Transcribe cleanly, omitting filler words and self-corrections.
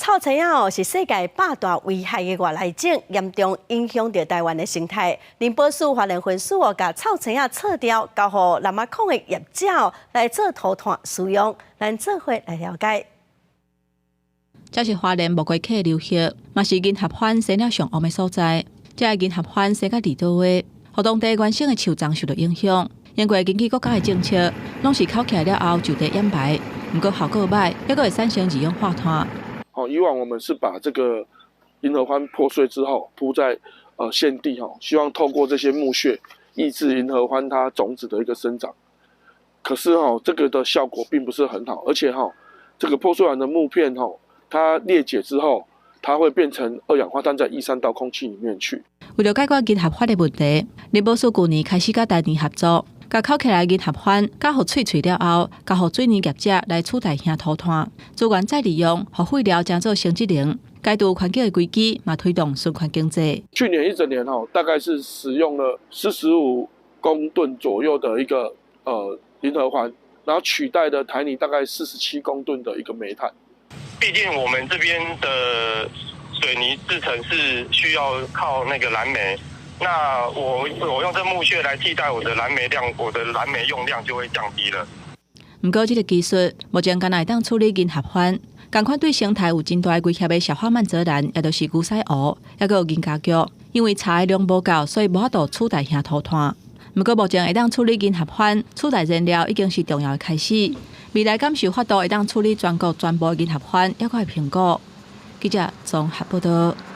臭青仔是世界8大危害的外来种，严重影响到台湾的生态。林保署花莲分署把臭青仔撤掉，交予南马控的业者来做涂炭使用。咱做伙来了解。这是花莲木瓜溪流域，嘛是银合欢生了上旺的所在。这银合欢生到离岛位，互当地原生的树丛受到影响。因为根据国家的政策，拢是烤起来了后就地掩埋，不过效果歹，还佫会产生二氧化碳。以往我们是把这个银合欢破碎之后铺在现地希望透过这些木屑抑制银合欢它种子的一个生长。可是这个的效果并不是很好，而且这个破碎完的木片它裂解之后，它会变成二氧化碳再逸散到空气里面去。为了解决银合欢的问题，林保署去年开始甲台泥合作，甲烤起来银合欢加互萃取了后，交互水泥业者来取代兄涂炭，资源再利用，互废料将做成质能，改度环境的规矩，嘛推动循环经济。去年一整年大概是使用了45公吨左右的一个银合欢，然后取代的台泥大概47公吨的一个煤炭。毕竟我们这边的水泥制成是需要靠那个燃煤，那我用这木屑来替代我的燃煤量，我的燃煤用量就会降低了。不过，这个技术目前敢若会当处理银合欢，同款对生态有真大威胁的小花曼泽兰，也就是牛屎湖，也佫有银加菊，因为茶的量无够，所以无法度取代兄涂炭。不过，目前会当处理银合欢取代燃料已经是重要的开始。未来敢是有法度会当处理全国全部的银合欢，也佫会评估。记者综合报道。